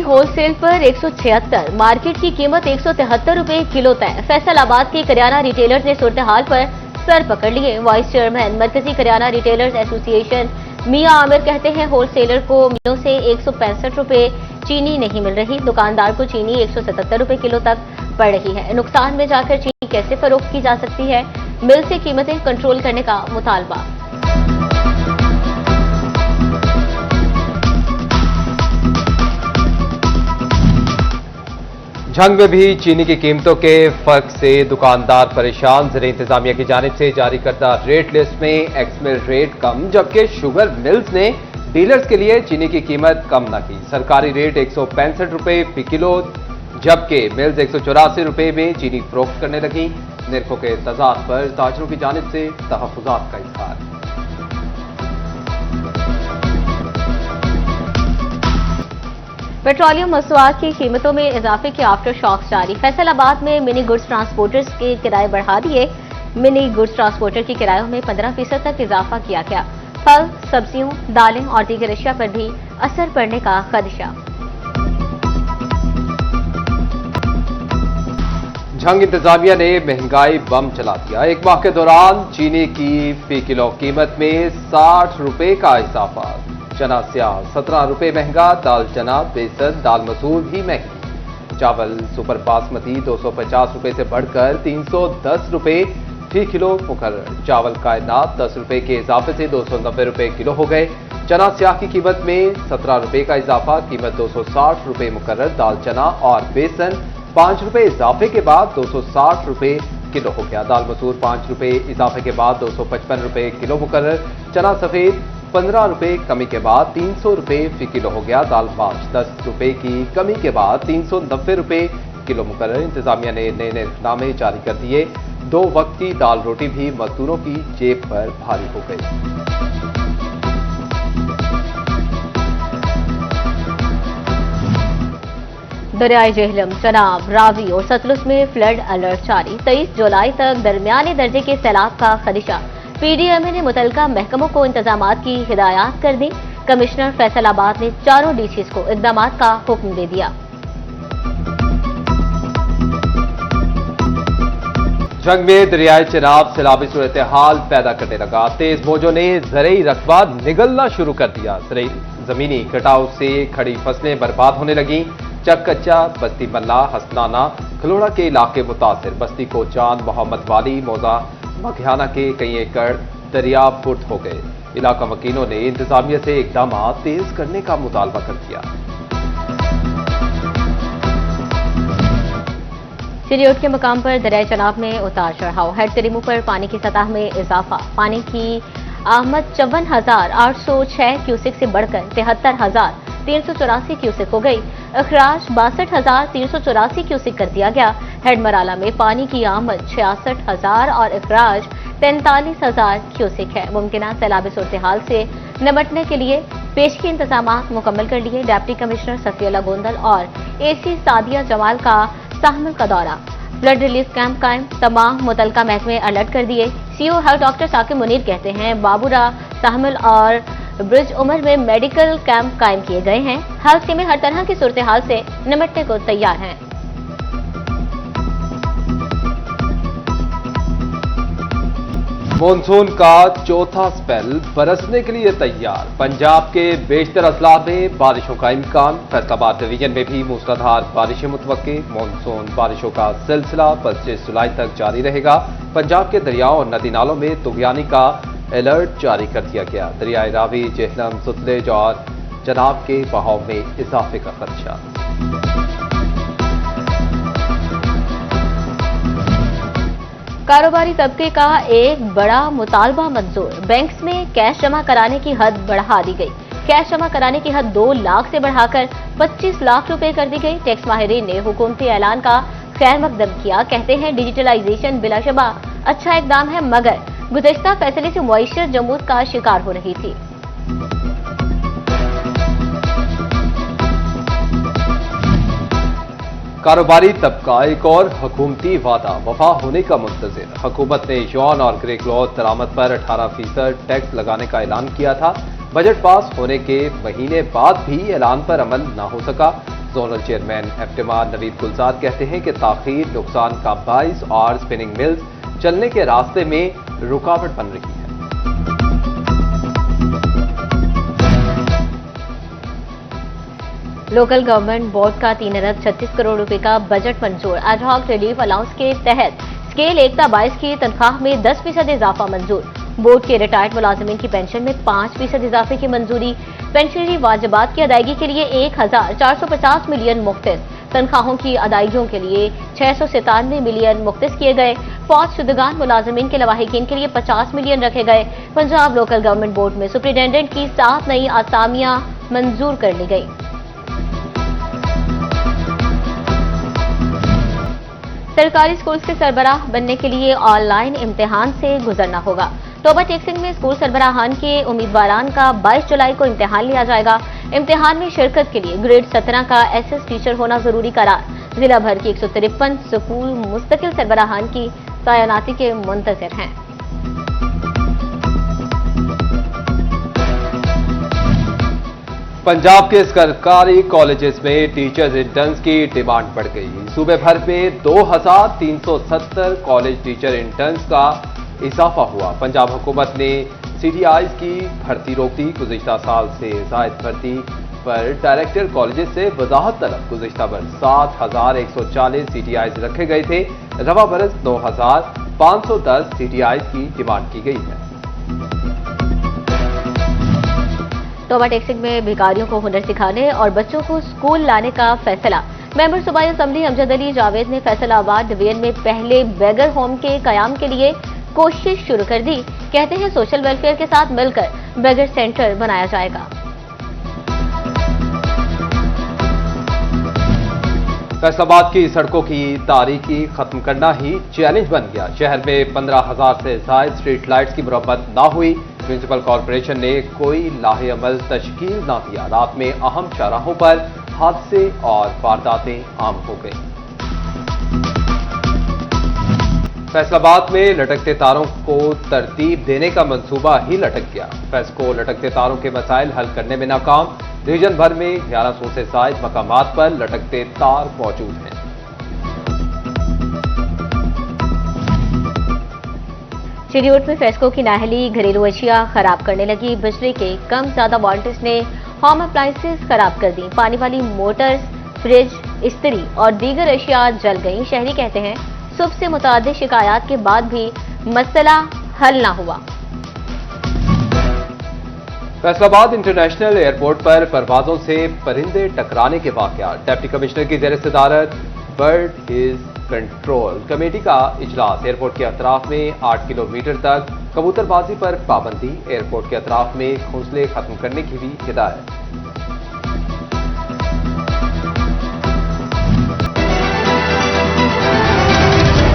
Wholesale पर 176, market की कीमत 173 रुपए किलो तय। फैसलाबाद के करियाना रिटेलर्स ने सूरत हाल पर सर पकड़ लिए। वाइस चेयरमैन मरकजी करियाना रिटेलर्स एसोसिएशन मियां आमिर कहते हैं, होलसेलर को मिलों से 165 रुपए चीनी नहीं मिल रही। दुकानदार को चीनी 177 रुपए किलो तक पड़ रही है। नुकसान में जाकर चीनी कैसे फरोख्त की जा सकती है? मिल से कीमतें कंट्रोल करने का मुतालबा। झंग में भी चीनी की कीमतों के फर्क से दुकानदार परेशान। ज़िले इंतजामिया की जानिब से जारी करदा रेट लिस्ट में एक्स मिल रेट कम, जबकि शुगर मिल्स ने डीलर्स के लिए चीनी की कीमत कम न की। सरकारी रेट 165 रुपए फी किलो, जबकि मिल्स 184 रुपए में चीनी फरोख्त करने लगी। निर्खों के तजाद पर ताजरों की जानिब से तहफ़्फ़ुज़ात का इज़हार। पेट्रोलियम मसनूआत की कीमतों में इजाफे के आफ्टर शॉक्स जारी। फैसलाबाद में मिनी गुड्स ट्रांसपोर्टर्स के किराए बढ़ा दिए। मिनी गुड्स ट्रांसपोर्टर के किरायों में 15% तक इजाफा किया गया। फल, सब्जियों, दालें और दीगर अशिया पर भी असर पड़ने का खदशा। झंग इंतजामिया ने महंगाई बम चला दिया। एक माह के दौरान चीनी की फी किलो कीमत में 60 रुपए का इजाफा। चना स्याह 17 रुपए महंगा, दाल चना, बेसन, दाल मसूर भी महंगी। चावल सुपर बासमती 250 रुपए से बढ़कर 310 रुपए फी किलो मुकर्रर। चावल कायनात 10 रुपए के इजाफे से 290 रुपए किलो हो गए। चना स्याह की कीमत में 17 रुपए का इजाफा, कीमत 260 रुपए मुकर्रर। दाल चना और बेसन 5 रुपए इजाफे के बाद 260 रुपए किलो हो गया। दाल मसूर 5 रुपए इजाफे के बाद 255 रुपए किलो मुकर्रर। चना सफेद 15 रुपए कमी के बाद 300 रुपए फी किलो हो गया। दाल पाँच 10 रुपए की कमी के बाद 390 रुपए किलो मुकर्रर। इंतजामिया ने नए निर्खनामे जारी कर दिए। 2 वक्त की दाल रोटी भी मजदूरों की जेब पर भारी हो गई। दरियाए जेहलम, चनाब, रावी और सतलुज में फ्लड अलर्ट जारी। 23 जुलाई तक दरमियाने दर्जे के सैलाब का खदशा। पीडीएमए ने मुतलका महकमों को इंतजामात की हिदायत कर दी। कमिश्नर फैसलाबाद ने चारों डीसीज को इकदामात का हुक्म दे दिया। जंग में दरियाए चनाब सैलाबी सूरत हाल पैदा करने लगा। तेज मौजों ने ज़रई रकबा निगलना शुरू कर दिया। जमीनी कटाव से खड़ी फसलें बर्बाद होने लगी। चक कच्चा, बस्ती मल्ला, हसनाना, खलोड़ा के इलाके मुतासिर। बस्ती को चांद, मोहम्मद वाली, मौजा मघियाना के कई एकड़ दरिया फुट हो गए। इलाका वकीलों ने इंतजामिया से इकदाम तेज करने का मुतालबा कर दिया। चिरियोट के मकाम पर दरियाए चनाब में उतार चढ़ाव। हेड करीमों पर पानी की सतह में इजाफा। पानी की आहमद 54,806 क्यूसिक से बढ़कर 73,384 क्यूसिक हो गई। अखराज 62,384 क्यूसिक कर दिया गया। हेड मराला में पानी की आमद 66,000 और अखराज 43,000 क्यूसिक है। मुमकिन सैलाबी सूरत हाल से निपटने के लिए पेशगी इंतजाम मुकम्मल कर लिए। डिप्टी कमिश्नर सफियुल्लाह गोंदल और एसी सादिया जमाल का साहमिल का दौरा। ब्लड रिलीफ कैंप कायम, तमाम मुतलका महकमे अलर्ट कर दिए। CO health doctor Saqib Munir कहते हैं, बाबूरा, साहमिल और ब्रिज उमर में मेडिकल कैंप कायम किए गए हैं। हेल्थ टीमें हर तरह की सूरत हाल से निपटने को तैयार हैं। मॉनसून का चौथा स्पेल बरसने के लिए तैयार। पंजाब के बेशतर अजला में बारिशों का इम्कान। फैसलाबाद डिवीजन में भी मूसलाधार बारिशें मुतवक्के। मॉनसून बारिशों का सिलसिला 25 जुलाई तक जारी रहेगा। पंजाब के दरियाओं और नदी नालों में तुगयानी का अलर्ट जारी कर दिया गया। दरियाए रावी, जेहलम, सतलुज और चनाब के बहाव में इजाफे का खदशा। कारोबारी तबके का एक बड़ा मुतालबा मंजूर। बैंक्स में कैश जमा कराने की हद बढ़ा दी गई। कैश जमा कराने की हद 2 लाख से बढ़ाकर 25 लाख रुपए कर दी गई। टैक्स माहिरीन ने हुकूमती ऐलान का खैर मकदम किया। कहते हैं, डिजिटलाइजेशन बिलाशबा अच्छा इकदाम है, मगर गुज़श्ता फैसले से मुआशरत जमूद का शिकार हो रही थी। कारोबारी तबका एक और हुकूमती वादा वफा होने का मुंतज़िर। हुकूमत ने यौन और ग्रे क्लॉथ दरामद पर 18% टैक्स लगाने का ऐलान किया था। बजट पास होने के महीने बाद भी ऐलान पर अमल न हो सका। जोनल चेयरमैन एफ्टेमा नवीद गुलजार कहते हैं कि ताखीर नुकसान का बाइस और स्पिनिंग मिल्स चलने के रास्ते में रुकावट बन रही है। लोकल गवर्नमेंट बोर्ड का 3 अरब 36 करोड़ रुपए का बजट मंजूर। एडहॉक रिलीफ अलाउंस के तहत स्केल 1 ता 22 की तनख्वाह में 10% इजाफा मंजूर। बोर्ड के रिटायर्ड मुलाजिमीन की पेंशन में 5% इजाफे की मंजूरी। पेंशनरी वाजिबात की अदायगी के लिए 1450 मिलियन मुख्तस। तनख्वाहों की अदायगियों के लिए 697 मिलियन मुख्तस किए गए। फौज शुदगान मुलाजिमीन के लवाहिकीन के लिए 50 मिलियन रखे गए। पंजाब लोकल गवर्नमेंट बोर्ड में सुप्रिंटेंडेंट की 7 नई आसामियां मंजूर कर ली गई। सरकारी स्कूल के सरबराह बनने के लिए ऑनलाइन इम्तिहान से गुजरना होगा। तोबा टेक्सिंग में स्कूल सरबराहान के उम्मीदवारान का 22 जुलाई को इम्तिहान लिया जाएगा। इम्तिहान में शिरकत के लिए ग्रेड 17 का एसएस टीचर होना जरूरी करार। जिला भर की 153 स्कूल मुस्तकिल सरबराहान की तैनाती के मुंतजिर हैं। पंजाब के सरकारी कॉलेजेस में टीचर्स इंटर्न्स की डिमांड बढ़ गई। सूबे भर में 2370 कॉलेज टीचर इंटर्न्स का इजाफा हुआ। पंजाब हुकूमत ने सीटीआईज की भर्ती रोक दी। गुज़िश्ता साल से जायद भर्ती पर डायरेक्टर कॉलेजेस से वजाहत तलब। गुज़िश्ता बरस 7140 सीटीआईज रखे गए थे। रवा बरस 9510 सीटीआईज की डिमांड की गई है। तोबा टेक्सिंग में भिखारियों को हुनर सिखाने और बच्चों को स्कूल लाने का फैसला। मेंबर सूबाई असेंबली अमजद अली जावेद ने फैसलाबाद डिवीजन में पहले बेगर होम के कयाम के लिए कोशिश शुरू कर दी। कहते हैं सोशल वेलफेयर के साथ मिलकर बेगर सेंटर बनाया जाएगा। फैसलाबाद की सड़कों की तारीकी खत्म करना ही चैलेंज बन गया। शहर में 15,000 से ज्यादा स्ट्रीट लाइट्स की मुरम्मत ना हुई। म्यूनिसिपल कॉरपोरेशन ने कोई लाहे-अमल तश्कील ना दिया। रात में अहम चौराहों पर हादसे और वारदातें आम हो गई। फैसलाबाद में लटकते तारों को तरतीब देने का मंसूबा ही लटक गया। फेस्को लटकते तारों के मसाइल हल करने में नाकाम। रीजन भर में 1100 से ज्यादा मकामात पर लटकते तार मौजूद हैं। चिड़ियोट में फेस्को की नाहली घरेलू अशिया खराब करने लगी। बिजली के कम ज्यादा वोल्टेज ने होम अप्लायंसेस खराब कर दी। पानी वाली मोटर्स, फ्रिज, इस्त्री और दीगर अशिया जल गई। शहरी कहते हैं सुबह से मुतअद्दिद शिकायत के बाद भी मसला हल ना हुआ। फैसलाबाद इंटरनेशनल एयरपोर्ट पर परवाजों से परिंदे टकराने के वाकयात। डिप्टी कमिश्नर की जेर सदारत बर्ड इज कंट्रोल कमेटी का इजलास। एयरपोर्ट के अतराफ में 8 किलोमीटर तक कबूतरबाजी पर पाबंदी। एयरपोर्ट के अतराफ में घोंसले खत्म करने की भी हिदायत।